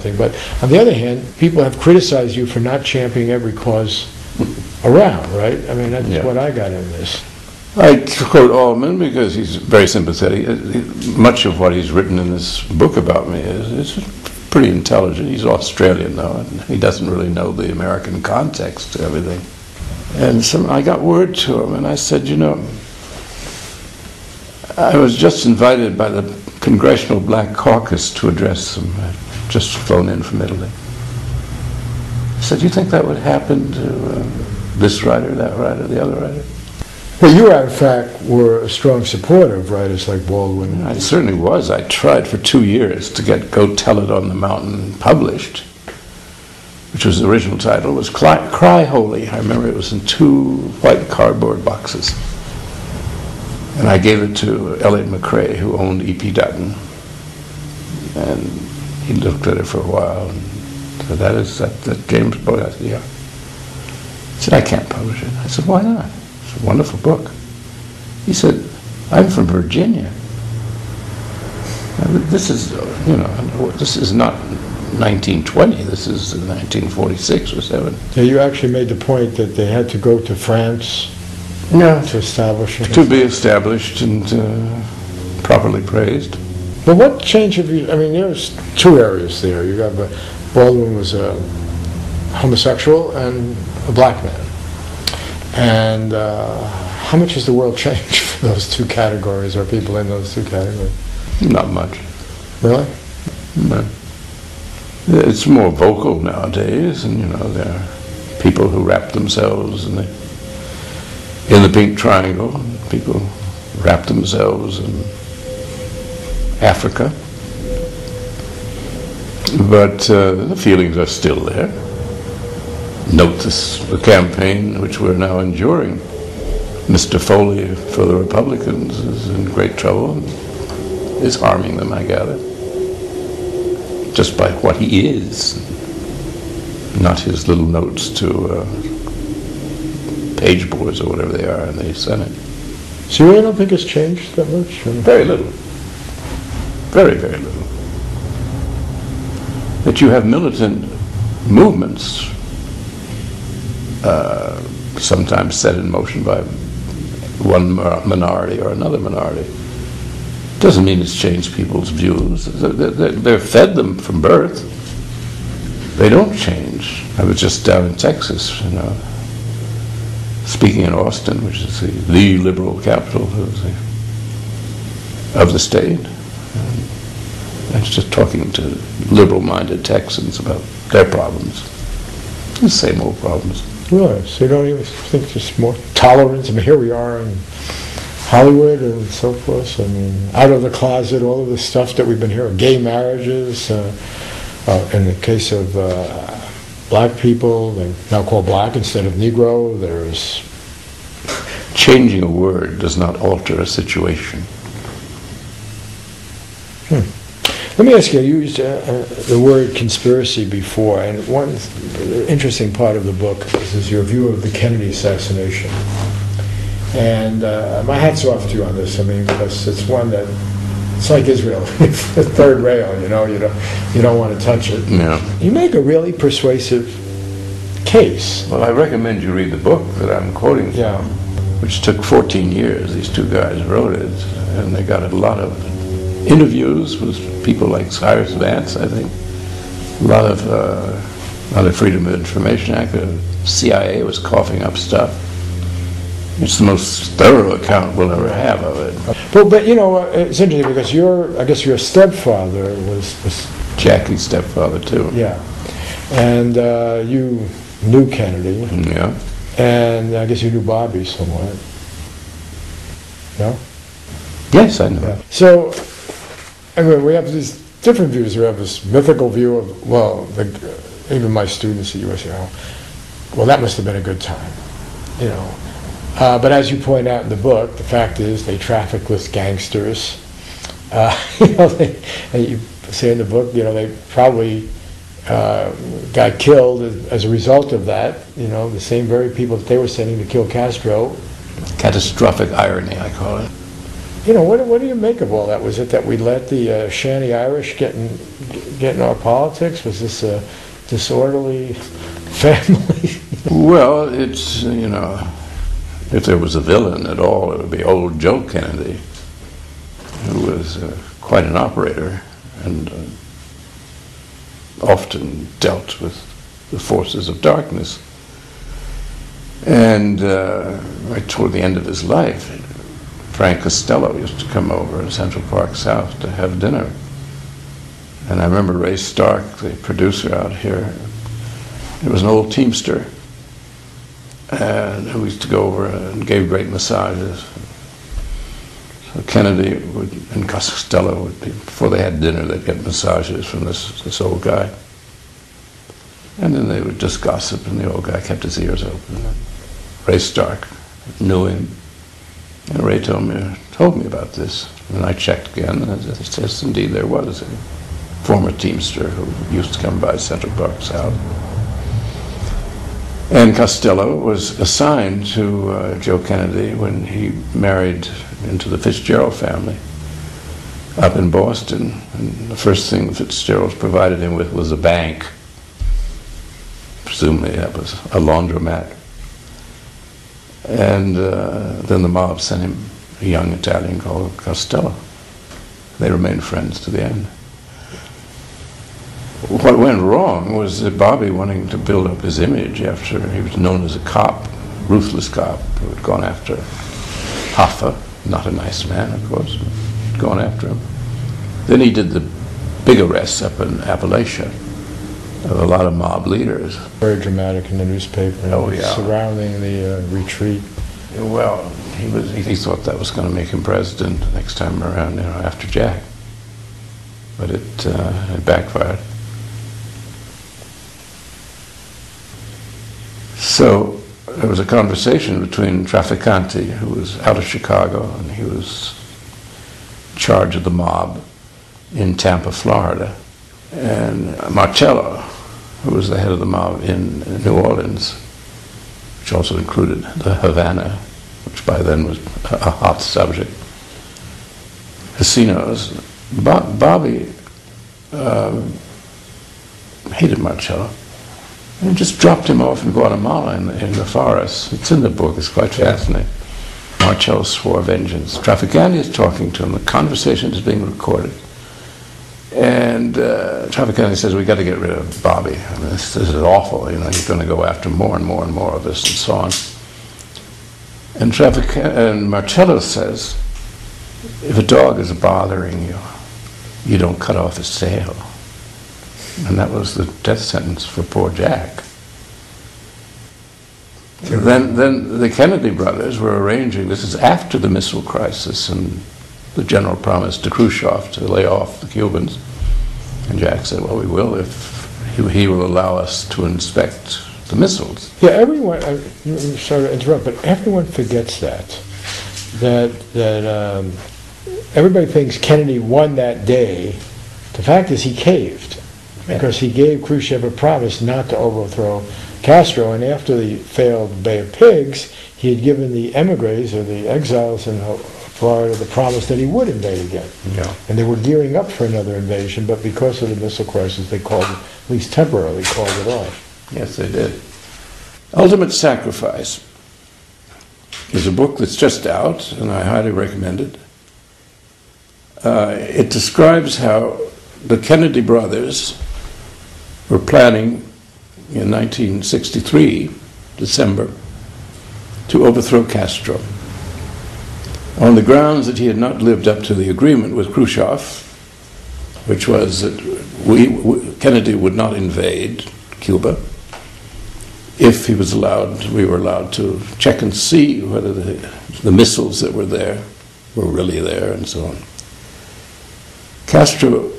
something. But on the other hand, people have criticized you for not championing every cause around, right? I mean, that's what I got in this. I quote Allman because he's very sympathetic. Much of what he's written in this book about me is pretty intelligent. He's Australian, though, and he doesn't really know the American context to everything. And I got word to him, and I said, you know, I was just invited by the Congressional Black Caucus to address them. I'd just flown in from Italy. I said, do you think that would happen to this writer, that writer, the other writer? Well, you, in fact, were a strong supporter of writers like Baldwin. I certainly was. I tried for 2 years to get Go Tell It on the Mountain published, which was the original title, was Cry Holy. I remember it was in 2 white cardboard boxes. And I gave it to Elliot McCrae, who owned E.P. Dutton. And he looked at it for a while and said, that James Boyd? I said, yeah. He said, I can't publish it. I said, why not? It's a wonderful book. He said, I'm from Virginia. Now, this is, you know, this is not 1920. This is 1946 or 7. Yeah, you actually made the point that they had to go to France to establish it. To be established and properly praised. But what change have you, I mean, there's 2 areas there. You got, Baldwin was a homosexual and a black man. And how much has the world changed for those 2 categories, or people in those 2 categories? Not much. Really? No. It's more vocal nowadays, and you know, there are people who wrap themselves in the pink triangle, and people wrap themselves in Africa. But the feelings are still there. Note the campaign which we're now enduring. Mr. Foley for the Republicans is in great trouble and is harming them, I gather, just by what he is, not his little notes to page boards or whatever they are in the Senate. So you really don't think it's changed that much? Very little. Very, very little. That you have militant movements sometimes set in motion by one minority or another minority. Doesn't mean it's changed people's views. They're fed them from birth. They don't change. I was just down in Texas, you know, speaking in Austin, which is the liberal capital of the state. And I was just talking to liberal-minded Texans about their problems. The same old problems. Really? So you don't even think there's more tolerance? I mean, here we are in Hollywood and so forth. I mean, out of the closet, all of the stuff that we've been hearing, gay marriages. In the case of black people, they're now called black instead of Negro. There's changing a word does not alter a situation. Let me ask you, you used the word conspiracy before, and one interesting part of the book is your view of the Kennedy assassination. And my hat's off to you on this, I mean, because it's one that, it's like Israel, the third rail, you know, you don't want to touch it. Yeah. You make a really persuasive case. Well, I recommend you read the book that I'm quoting from, which took 14 years. These 2 guys wrote it, and they got a lot of interviews with people like Cyrus Vance, I think. A lot of Freedom of Information Act. The CIA was coughing up stuff. It's the most thorough account we'll ever have of it. But you know, it's interesting because I guess your stepfather was Jackie's stepfather too. Yeah, and you knew Kennedy. Yeah. And I guess you knew Bobby somewhat. No? Yes, I know. Yeah. So, I mean, we have these different views. We have this mythical view of, well, even my students at USC, well, that must have been a good time, you know. But as you point out in the book, the fact is they traffic with gangsters. You know, and you say in the book, you know, they probably got killed as a result of that. You know, the same very people that they were sending to kill Castro. Catastrophic irony, I call it. you know, what do you make of all that? Was it that we let the Shanty Irish get in our politics? Was this a disorderly family? Well, it's, you know, if there was a villain at all, it would be old Joe Kennedy, who was quite an operator and often dealt with the forces of darkness. And right toward the end of his life, Frank Costello used to come over in Central Park South to have dinner. And I remember Ray Stark, the producer out here, he was an old Teamster, and who used to go over and gave great massages. So Kennedy and Costello would be, before they had dinner, they'd get massages from this old guy. And then they would just gossip, and the old guy kept his ears open. And Ray Stark knew him, and Ray told me about this. And I checked again, and it says indeed there was a former Teamster who used to come by Central Park South. And Costello was assigned to Joe Kennedy when he married into the Fitzgerald family up in Boston. And the first thing the Fitzgeralds provided him with was a bank. Presumably that was a laundromat. And then the mob sent him a young Italian called Costello. They remained friends to the end. What went wrong was that Bobby, wanting to build up his image after he was known as a cop, ruthless cop, who had gone after Hoffa, not a nice man, of course, but gone after him. Then he did the big arrests up in Appalachia of a lot of mob leaders. Very dramatic in the newspaper. Oh, yeah. Surrounding the retreat. Well, he thought that was going to make him president next time around, you know, after Jack. But it backfired. So there was a conversation between Trafficante, who was out of Chicago, and he was in charge of the mob in Tampa, Florida, and Marcello, who was the head of the mob in New Orleans, which also included the Havana, which by then was a hot subject. Casinos. Bobby hated Marcello. And just dropped him off in Guatemala in the forest. It's in the book, it's quite fascinating. Marcello swore vengeance. Trafficante is talking to him, the conversation is being recorded. And Trafficante says, we got to get rid of Bobby. I mean, this is awful, you know, he's going to go after more and more and more of us, and so on. And Marcello says, if a dog is bothering you, you don't cut off his tail. And that was the death sentence for poor Jack. Then the Kennedy brothers were arranging, this is after the missile crisis and the general promise to Khrushchev to lay off the Cubans. And Jack said, well, we will if he will allow us to inspect the missiles. Yeah, everyone, I'm sorry to interrupt, but everyone forgets that everybody thinks Kennedy won that day. The fact is he caved. Because he gave Khrushchev a promise not to overthrow Castro, and after the failed Bay of Pigs, he had given the emigres, or the exiles in Florida, the promise that he would invade again. Yeah. And they were gearing up for another invasion, but because of the missile crisis, they called, at least temporarily, called it off. Yes, they did. Ultimate Sacrifice is a book that's just out, and I highly recommend it. It describes how the Kennedy brothers were planning in 1963, December, to overthrow Castro on the grounds that he had not lived up to the agreement with Khrushchev, which was that Kennedy would not invade Cuba if he was allowed, we were allowed to check and see whether the missiles that were there were really there and so on. Castro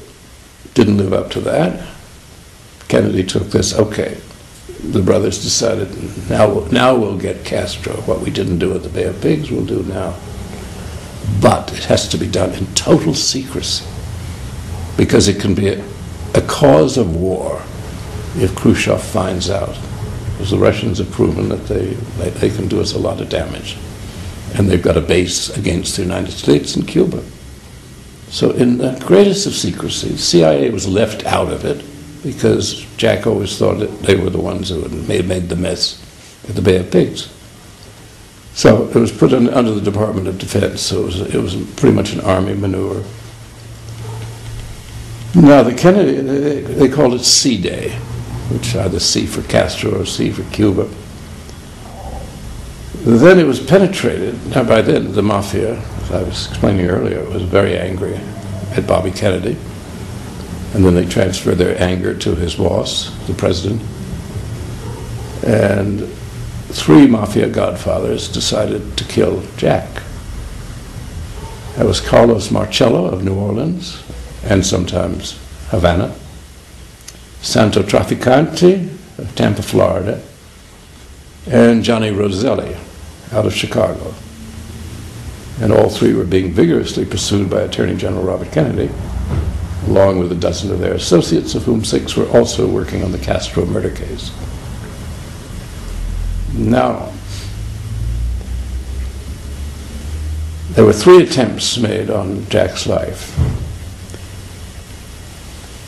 didn't live up to that. Kennedy took this, okay, the brothers decided, now we'll get Castro. What we didn't do at the Bay of Pigs, we'll do now. But it has to be done in total secrecy, because it can be a cause of war if Khrushchev finds out, because the Russians have proven that they can do us a lot of damage. And they've got a base against the United States in Cuba. So in the greatest of secrecy, the CIA was left out of it because Jack always thought that they were the ones who had made the mess at the Bay of Pigs. So it was put under the Department of Defense, so it was pretty much an army maneuver. Now the Kennedy, they called it C-Day, which either C for Castro or C for Cuba. Then it was penetrated. Now by then the Mafia, as I was explaining earlier, was very angry at Bobby Kennedy. And then they transferred their anger to his boss, the president. And 3 Mafia godfathers decided to kill Jack. That was Carlos Marcello of New Orleans, and sometimes Havana, Santo Trafficante of Tampa, Florida, and Johnny Roselli out of Chicago. And all 3 were being vigorously pursued by Attorney General Robert Kennedy, along with a dozen of their associates, of whom 6 were also working on the Castro murder case. Now, there were 3 attempts made on Jack's life.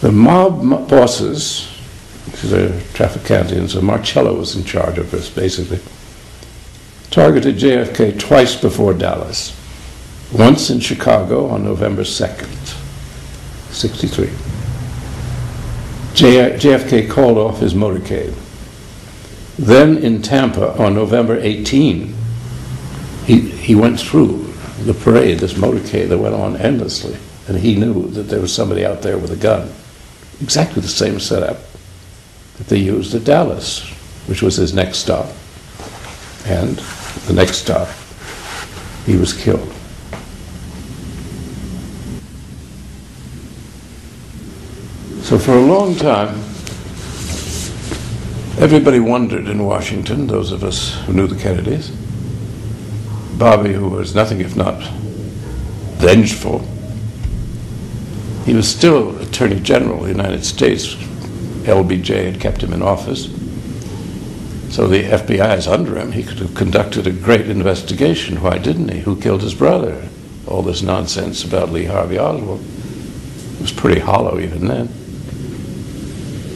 The mob bosses, the Trafficantians, so Marcello was in charge of this, basically, targeted JFK twice before Dallas. Once in Chicago on November 2nd, 1963. JFK called off his motorcade. Then in Tampa on November 18, he went through the parade, this motorcade that went on endlessly, and he knew that there was somebody out there with a gun. Exactly the same setup that they used at Dallas, which was his next stop. And the next stop, he was killed. So for a long time, everybody wondered in Washington, those of us who knew the Kennedys, Bobby, who was nothing if not vengeful, he was still Attorney General of the United States. LBJ had kept him in office. So the FBI is under him. He could have conducted a great investigation. Why didn't he? Who killed his brother? All this nonsense about Lee Harvey Oswald. It was pretty hollow even then.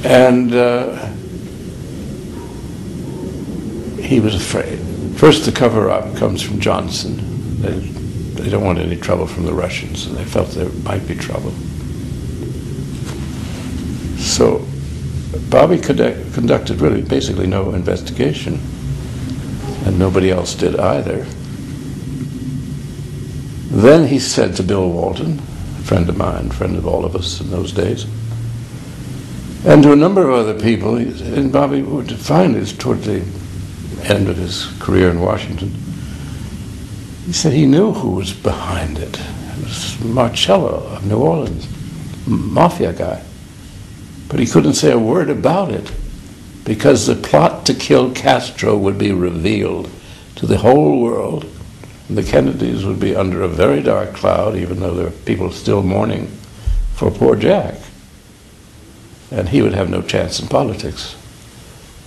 And he was afraid. First, the cover-up comes from Johnson. They don't want any trouble from the Russians, and they felt there might be trouble. So Bobby conducted really basically no investigation, and nobody else did either. Then he said to Bill Walton, a friend of mine, friend of all of us in those days, and to a number of other people, and Bobby would find this toward the end of his career in Washington, he said he knew who was behind it. It was Marcello of New Orleans, Mafia guy. But he couldn't say a word about it because the plot to kill Castro would be revealed to the whole world. And the Kennedys would be under a very dark cloud, even though there were people still mourning for poor Jack. And he would have no chance in politics.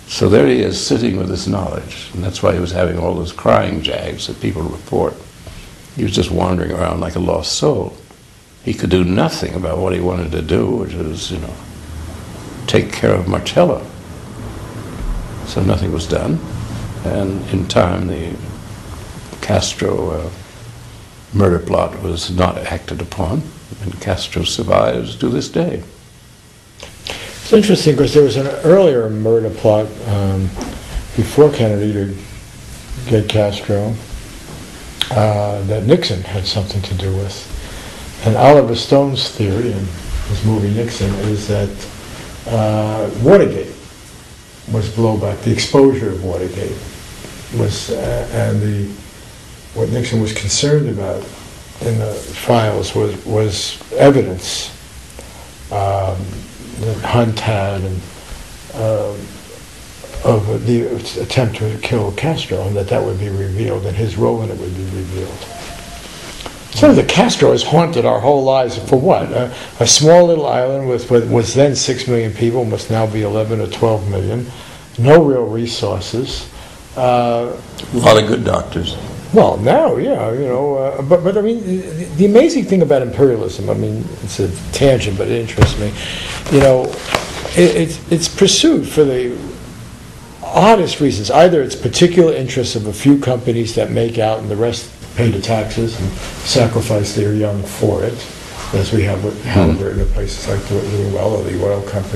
So there he is, sitting with this knowledge, and that's why he was having all those crying jags that people report. He was just wandering around like a lost soul. He could do nothing about what he wanted to do, which was, take care of Marcello. So nothing was done, and in time the Castro murder plot was not acted upon, and Castro survives to this day. It's interesting because there was an earlier murder plot before Kennedy to get Castro that Nixon had something to do with. And Oliver Stone's theory in his movie Nixon is that Watergate was blowback. The exposure of Watergate was, and what Nixon was concerned about in the files was evidence that Hunt had of the attempt to kill Castro, and that would be revealed, and his role in it would be revealed. So the Castro has haunted our whole lives for what? A small little island with what was then 6 million people, must now be 11 or 12 million. No real resources. A lot of good doctors. Well, now, yeah, but I mean, the amazing thing about imperialism, I mean, it's a tangent, but it interests me, it's pursued for the oddest reasons. Either it's particular interests of a few companies that make out and the rest pay the taxes and sacrifice their young for it, as we have with Halliburton and places like doing well, or the oil company.